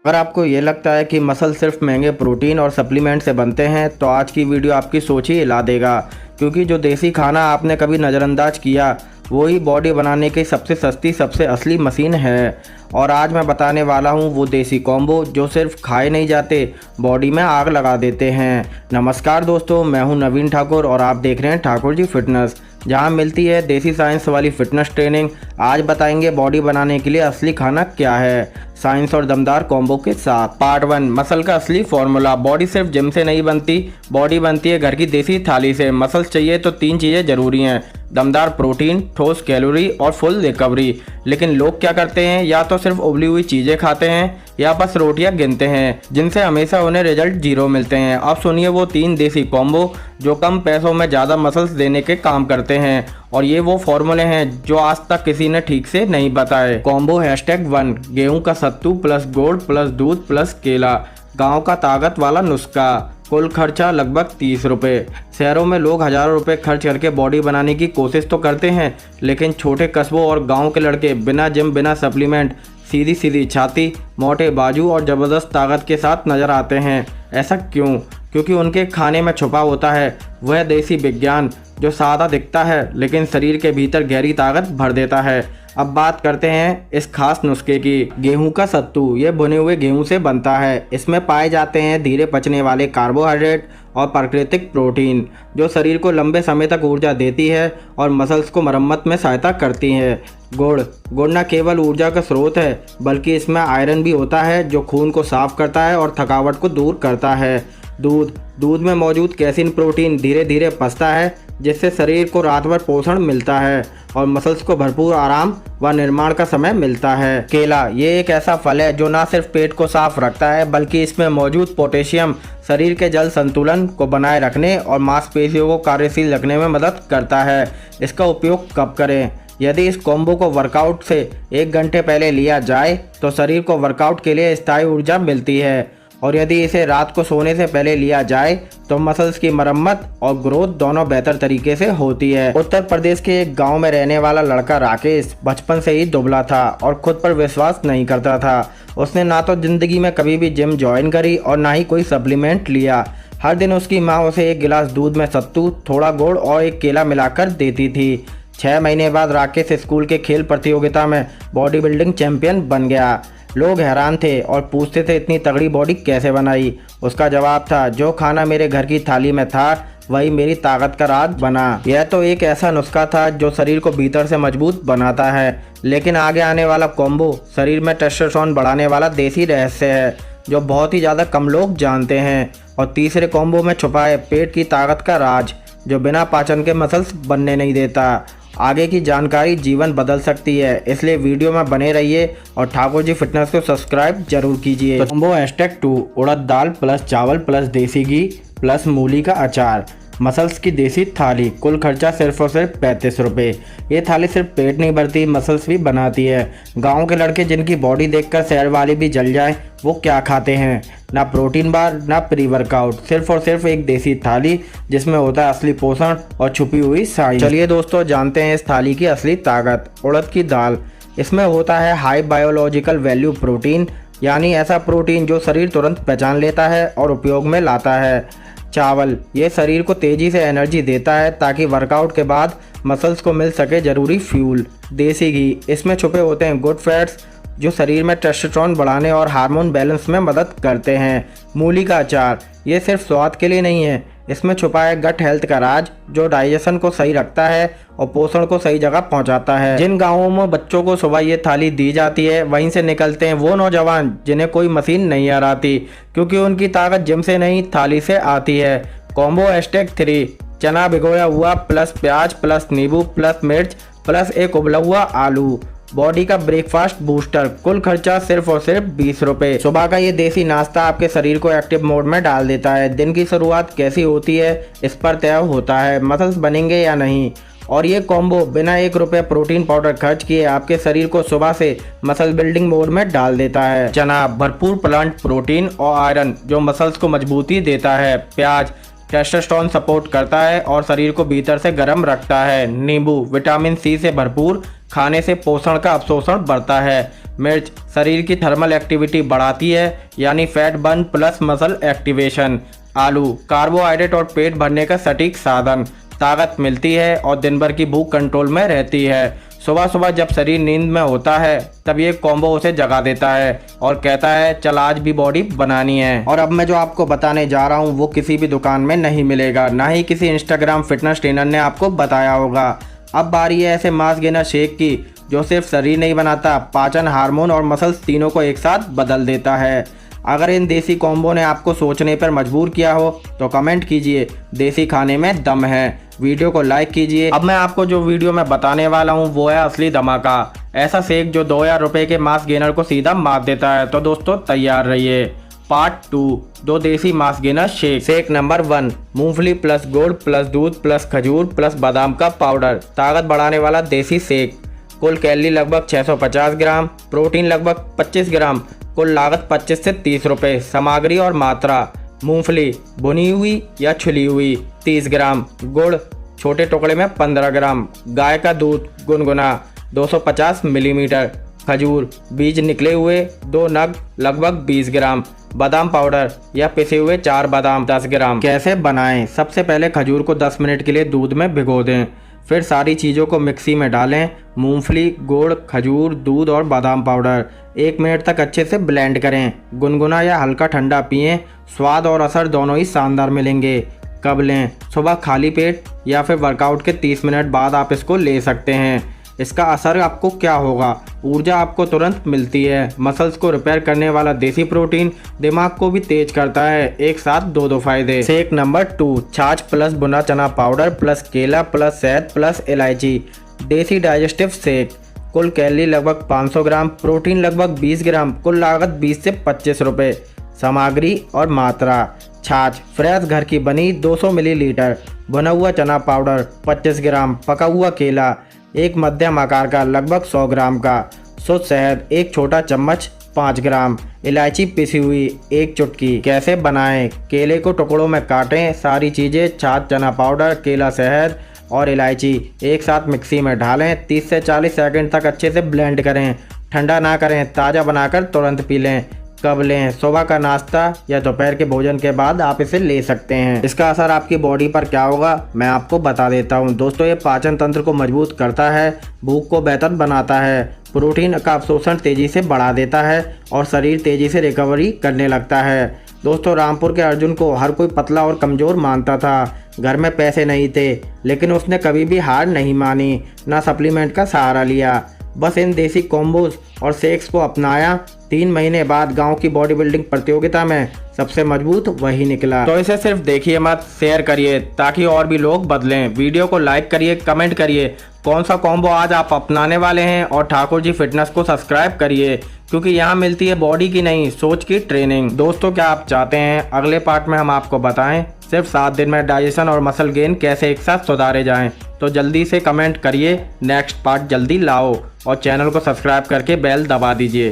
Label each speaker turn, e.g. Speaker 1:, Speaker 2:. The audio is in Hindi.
Speaker 1: अगर आपको ये लगता है कि मसल सिर्फ महंगे प्रोटीन और सप्लीमेंट से बनते हैं तो आज की वीडियो आपकी सोच ही हिला देगा, क्योंकि जो देसी खाना आपने कभी नज़रअंदाज किया वही बॉडी बनाने की सबसे सस्ती सबसे असली मशीन है। और आज मैं बताने वाला हूँ वो देसी कॉम्बो जो सिर्फ खाए नहीं जाते, बॉडी में आग लगा देते हैं। नमस्कार दोस्तों, मैं हूँ नवीन ठाकुर और आप देख रहे हैं ठाकुर जी फिटनेस, जहाँ मिलती है देसी साइंस वाली फिटनेस ट्रेनिंग। आज बताएंगे बॉडी बनाने के लिए असली खाना क्या है, साइंस और दमदार कॉम्बो के साथ। पार्ट 1, मसल का असली फॉर्मूला। बॉडी सिर्फ जिम से नहीं बनती, बॉडी बनती है घर की देसी थाली से। मसल्स चाहिए तो 3 चीज़ें जरूरी हैं: दमदार प्रोटीन, ठोस कैलोरी और फुल रिकवरी। लेकिन लोग क्या करते हैं, या तो सिर्फ उबली हुई चीज़ें खाते हैं या बस रोटियां गिनते हैं, जिनसे हमेशा उन्हें रिजल्ट जीरो मिलते हैं। अब सुनिए वो 3 देसी कॉम्बो जो कम पैसों में ज़्यादा मसल्स देने के काम करते हैं। और ये वो फॉर्मूले हैं जो आज तक किसी ने ठीक से नहीं बताए। कॉम्बो #1, गेहूं का सत्तू प्लस गुड़ प्लस दूध प्लस केला। गांव का ताकत वाला नुस्खा। कुल खर्चा लगभग 30 रुपये। शहरों में लोग हज़ारों रुपए खर्च करके बॉडी बनाने की कोशिश तो करते हैं, लेकिन छोटे कस्बों और गांव के लड़के बिना जिम बिना सप्लीमेंट, सीधी सीधी छाती, मोटे बाजू और ज़बरदस्त ताकत के साथ नज़र आते हैं। ऐसा क्यों? क्योंकि उनके खाने में छुपा होता है वह देसी विज्ञान जो सादा दिखता है लेकिन शरीर के भीतर गहरी ताकत भर देता है। अब बात करते हैं इस खास नुस्खे की। गेहूं का सत्तू, ये भुने हुए गेहूं से बनता है। इसमें पाए जाते हैं धीरे पचने वाले कार्बोहाइड्रेट और प्राकृतिक प्रोटीन जो शरीर को लंबे समय तक ऊर्जा देती है और मसल्स को मरम्मत में सहायता करती है। गुड़ न केवल ऊर्जा का स्रोत है, बल्कि इसमें आयरन भी होता है जो खून को साफ करता है और थकावट को दूर करता है। दूध में मौजूद कैसीन प्रोटीन धीरे धीरे पचता है, जिससे शरीर को रात भर पोषण मिलता है और मसल्स को भरपूर आराम व निर्माण का समय मिलता है। केला, ये एक ऐसा फल है जो न सिर्फ पेट को साफ रखता है, बल्कि इसमें मौजूद पोटेशियम शरीर के जल संतुलन को बनाए रखने और मांसपेशियों को कार्यशील रखने में मदद करता है। इसका उपयोग कब करें? यदि इस कॉम्बो को वर्कआउट से 1 घंटे पहले लिया जाए तो शरीर को वर्कआउट के लिए स्थायी ऊर्जा मिलती है, और यदि इसे रात को सोने से पहले लिया जाए तो मसल्स की मरम्मत और ग्रोथ दोनों बेहतर तरीके से होती है। उत्तर प्रदेश के एक गांव में रहने वाला लड़का राकेश बचपन से ही दुबला था और खुद पर विश्वास नहीं करता था। उसने ना तो जिंदगी में कभी भी जिम ज्वाइन करी और ना ही कोई सप्लीमेंट लिया। हर दिन उसकी माँ उसे 1 गिलास दूध में सत्तू, थोड़ा गुड़ और 1 केला मिलाकर देती थी। 6 महीने बाद राकेश स्कूल के खेल प्रतियोगिता में बॉडी बिल्डिंग चैंपियन बन गया। लोग हैरान थे और पूछते थे इतनी तगड़ी बॉडी कैसे बनाई। उसका जवाब था, जो खाना मेरे घर की थाली में था वही मेरी ताकत का राज बना। यह तो एक ऐसा नुस्खा था जो शरीर को भीतर से मजबूत बनाता है। लेकिन आगे आने वाला कॉम्बो शरीर में टेस्टोस्टेरोन बढ़ाने वाला देसी रहस्य है जो बहुत ही ज़्यादा कम लोग जानते हैं। और तीसरे कॉम्बो में छुपा है पेट की ताकत का राज जो बिना पाचन के मसल्स बनने नहीं देता। आगे की जानकारी जीवन बदल सकती है, इसलिए वीडियो में बने रहिए और ठाकुर जी फिटनेस को सब्सक्राइब जरूर कीजिए। तो कॉम्बो #2, उड़द दाल प्लस चावल प्लस देसी घी प्लस मूली का अचार। मसल्स की देसी थाली। कुल खर्चा सिर्फ और सिर्फ 35 रुपये। ये थाली सिर्फ पेट नहीं भरती, मसल्स भी बनाती है। गांव के लड़के जिनकी बॉडी देखकर शहर वाले भी जल जाए, वो क्या खाते हैं? ना प्रोटीन बार, ना प्री वर्कआउट, सिर्फ और सिर्फ एक देसी थाली जिसमें होता है असली पोषण और छुपी हुई साइंस। चलिए दोस्तों, जानते हैं इस थाली की असली ताकत। उड़द की दाल, इसमें होता है हाई बायोलॉजिकल वैल्यू प्रोटीन, यानी ऐसा प्रोटीन जो शरीर तुरंत पहचान लेता है और उपयोग में लाता है। चावल, ये शरीर को तेज़ी से एनर्जी देता है ताकि वर्कआउट के बाद मसल्स को मिल सके ज़रूरी फ्यूल। देसी घी, इसमें छुपे होते हैं गुड फैट्स जो शरीर में टेस्टोस्टेरोन बढ़ाने और हार्मोन बैलेंस में मदद करते हैं। मूली का अचार, ये सिर्फ स्वाद के लिए नहीं है, इसमें छुपा है गट हेल्थ का राज जो डाइजेशन को सही रखता है और पोषण को सही जगह पहुंचाता है। जिन गांवों में बच्चों को सुबह ये थाली दी जाती है, वहीं से निकलते हैं वो नौजवान जिन्हें कोई मशीन नहीं हराती, क्योंकि उनकी ताकत जिम से नहीं थाली से आती है। कॉम्बो #3, चना भिगोया हुआ प्लस प्याज प्लस नींबू प्लस मिर्च प्लस 1 उबला हुआ आलू। बॉडी का ब्रेकफास्ट बूस्टर। कुल खर्चा सिर्फ और सिर्फ 20 रुपये। सुबह का ये देसी नाश्ता आपके शरीर को एक्टिव मोड में डाल देता है। दिन की शुरुआत कैसी होती है इस पर तय होता है मसल्स बनेंगे या नहीं। और ये कॉम्बो बिना 1 रुपये प्रोटीन पाउडर खर्च किए आपके शरीर को सुबह से मसल बिल्डिंग मोड में डाल देता है। चना, भरपूर प्लांट प्रोटीन और आयरन जो मसल्स को मजबूती देता है। प्याज, टेस्टोस्टेरोन सपोर्ट करता है और शरीर को भीतर से गर्म रखता है। नींबू विटामिन सी से भरपूर, खाने से पोषण का अवशोषण बढ़ता है। मिर्च शरीर की थर्मल एक्टिविटी बढ़ाती है, यानी fat burn plus muscle activation. आलू कार्बोहाइड्रेट और पेट भरने का सटीक साधन, ताकत मिलती है और दिन भर की भूख कंट्रोल में रहती है। सुबह सुबह जब शरीर नींद में होता है तब ये कॉम्बो उसे जगा देता है और कहता है चल आज भी बॉडी बनानी है। और अब मैं जो आपको बताने जा रहा हूँ वो किसी भी दुकान में नहीं मिलेगा, ना ही किसी इंस्टाग्राम फिटनेस ट्रेनर ने आपको बताया होगा। अब बारी है ऐसे मास गेनर शेक की जो सिर्फ शरीर नहीं बनाता, पाचन, हार्मोन और मसल्स तीनों को एक साथ बदल देता है। अगर इन देसी कॉम्बो ने आपको सोचने पर मजबूर किया हो तो कमेंट कीजिए, देसी खाने में दम है। वीडियो को लाइक कीजिए। अब मैं आपको जो वीडियो में बताने वाला हूँ वो है असली धमाका, ऐसा शेक जो 2000 रुपये के मास गेनर को सीधा मार देता है। तो दोस्तों तैयार रहिए। पार्ट 2, 2 देसी mass gainer shake. Shake number 1, मूंगफली प्लस गुड़ प्लस दूध प्लस खजूर प्लस बादाम का पाउडर, ताकत बढ़ाने वाला देसी शेक। कुल कैलोरी लगभग 650 ग्राम, प्रोटीन लगभग 25 ग्राम, कुल लागत 25 से 30 रुपये। सामग्री और मात्रा: मूंगफली भुनी हुई या छुली हुई 30 ग्राम, गुड़ छोटे टुकड़े में 15 ग्राम, गाय का दूध गुनगुना 250 मिलीमीटर, खजूर बीज निकले हुए 2 नग लगभग 20 ग्राम, बादाम पाउडर या पिसे हुए 4 बादाम 10 ग्राम। कैसे बनाएं? सबसे पहले खजूर को 10 मिनट के लिए दूध में भिगो दें, फिर सारी चीज़ों को मिक्सी में डालें। मूंगफली, गुड़, खजूर, दूध और बादाम पाउडर 1 मिनट तक अच्छे से ब्लेंड करें। गुनगुना या हल्का ठंडा पिएं, स्वाद और असर दोनों ही शानदार मिलेंगे। कब लें? सुबह खाली पेट या फिर वर्कआउट के 30 मिनट बाद आप इसको ले सकते हैं। इसका असर आपको क्या होगा? ऊर्जा आपको तुरंत मिलती है। मसल्स को रिपेयर करने वाला देसी प्रोटीन दिमाग को भी तेज करता है। एक साथ 2 फायदे। शेक नंबर 2, छाछ प्लस भुना चना पाउडर प्लस केला प्लस शहद प्लस इलायची, देसी डाइजेस्टिव शेक। कुल कैलोरी लगभग 500 ग्राम, प्रोटीन लगभग 20 ग्राम, कुल लागत 20 से 25 रुपये। सामग्री और मात्रा: छाछ फ्रेश घर की बनी 200 मिलीलीटर, भुना हुआ चना पाउडर 25 ग्राम, पका हुआ केला एक मध्यम आकार का लगभग 100 ग्राम का, शुद्ध शहद 1 छोटा चम्मच 5 ग्राम, इलायची पिसी हुई 1 चुटकी। कैसे बनाएं? केले को टुकड़ों में काटें, सारी चीज़ें छाछ, चना पाउडर, केला, शहद और इलायची एक साथ मिक्सी में डालें। 30 से 40 सेकंड तक अच्छे से ब्लेंड करें। ठंडा ना करें, ताज़ा बनाकर तुरंत पी लें। कब लें? सुबह का नाश्ता या दोपहर के भोजन के बाद आप इसे ले सकते हैं। इसका असर आपकी बॉडी पर क्या होगा मैं आपको बता देता हूं। दोस्तों ये पाचन तंत्र को मजबूत करता है, भूख को बेहतर बनाता है, प्रोटीन का अवशोषण तेजी से बढ़ा देता है और शरीर तेजी से रिकवरी करने लगता है। दोस्तों रामपुर के अर्जुन को हर कोई पतला और कमज़ोर मानता था। घर में पैसे नहीं थे लेकिन उसने कभी भी हार नहीं मानी, ना सप्लीमेंट का सहारा लिया, बस इन देसी कॉम्बोज और शेक्स को अपनाया। 3 महीने बाद गांव की बॉडी बिल्डिंग प्रतियोगिता में सबसे मजबूत वही निकला। तो इसे सिर्फ देखिए मत, शेयर करिए ताकि और भी लोग बदलें। वीडियो को लाइक करिए, कमेंट करिए कौन सा कॉम्बो आज आप अपनाने वाले हैं और ठाकुर जी फिटनेस को सब्सक्राइब करिए, क्योंकि यहाँ मिलती है बॉडी की नहीं सोच की ट्रेनिंग। दोस्तों क्या आप चाहते हैं अगले पार्ट में हम आपको बताएं सिर्फ 7 दिन में डाइजेशन और मसल गेन कैसे एक साथ सुधारे जाएं? तो जल्दी से कमेंट करिए, नेक्स्ट पार्ट जल्दी लाओ और चैनल को सब्सक्राइब करके बेल दबा दीजिए।